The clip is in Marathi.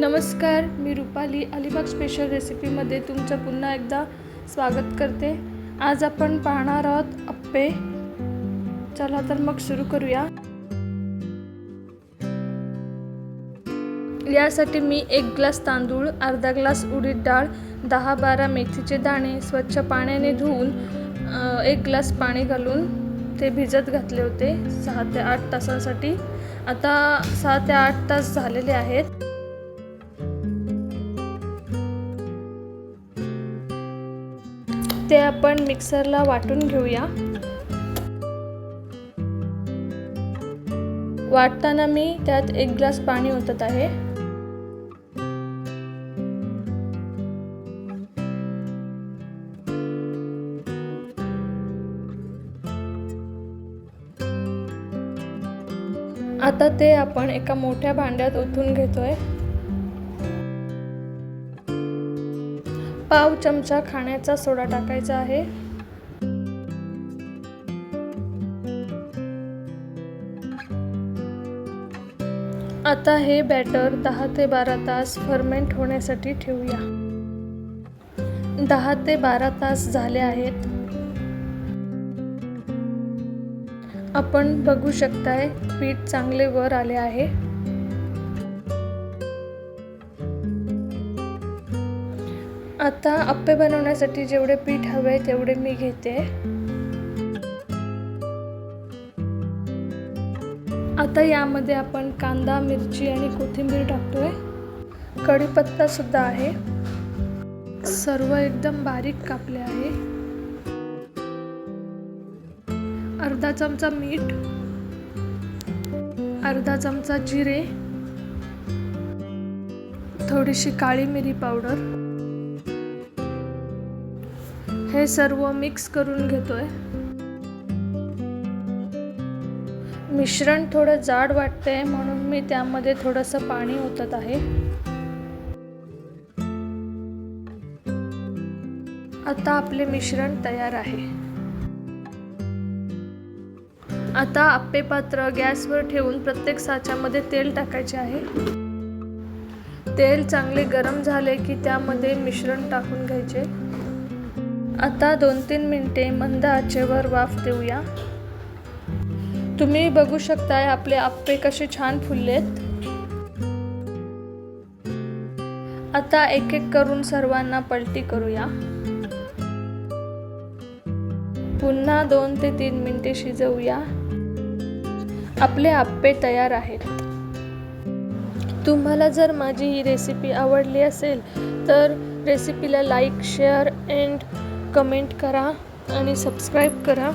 नमस्कार, मी रुपाली अलिबाग स्पेशल रेसिपीमध्ये तुमचं पुन्हा एकदा स्वागत करते। आज आपण पाहणार आहोत अप्पे। चला तर मग सुरू करूया। यासाठी मी 1 ग्लास तांदूळ, अर्धा ग्लास उडीद डाळ, 10-12 मेथीचे दाणे स्वच्छ पाण्याने धुवून 1 ग्लास पाणी घालून ते भिजत घातले होते 6 ते 8 तासांसाठी। आता 6 ते 8 तास झालेले आहेत। ते आपण मिक्सरला वाटून घेऊया। वाटताना मी त्यात 1 ग्लास पाणी ओतत आहे। आता ते आपण एका मोठ्या भांड्यात ओतून घेतोय। पाव चमचा खाण्याचा सोडा टाकायचा आहे। आता हे बॅटर 10 ते 12 तास फर्मेंट होण्यासाठी ठेवूया। 10 ते 12 तास झाले आहेत। आपण बघू शकताय पीठ चांगले वर आले आहे। आता अप्पे बनवण्यासाठी जेवढे पीठ हवे तेवढे मी घेते। आता यामध्ये आपण कांदा, मिरची आणि कोथिंबीर टाकतोय। कढीपत्ता सुद्धा आहे। सर्व एकदम बारीक कापले आहे। अर्धा चमचा मीठ, अर्धा चमचा जिरे, थोडीशी काळी मिरी पावडर, हे सर्व मिक्स करून घेतोय। मिश्रण थोडं जाड वाटतंय म्हणून मी त्यामध्ये थोडंसं पाणी ओतत आहे। आता आपले मिश्रण तयार आहे। आता अप्पे पात्र गॅसवर ठेवून प्रत्येक साच्यामध्ये तेल टाकायचे आहे। तेल चांगले गरम झाले की त्यामध्ये मिश्रण टाकून घ्यायचे। आता 2-3 मिनिटे मंद आचेवर वाफ देऊया। तुम्ही बघू शकताय आपले अप्पे कसे छान फुललेत। आता एक एक करून सर्वांना पलटी करूया। पुन्हा 2 ते 3 मिनिटे शिजवूया। आपले अप्पे तयार आहेत। तुम्हाला जर माझी ही रेसिपी आवडली असेल तर रेसिपीला लाईक, शेअर एंड कमेंट करा आणि सबस्क्राईब करा।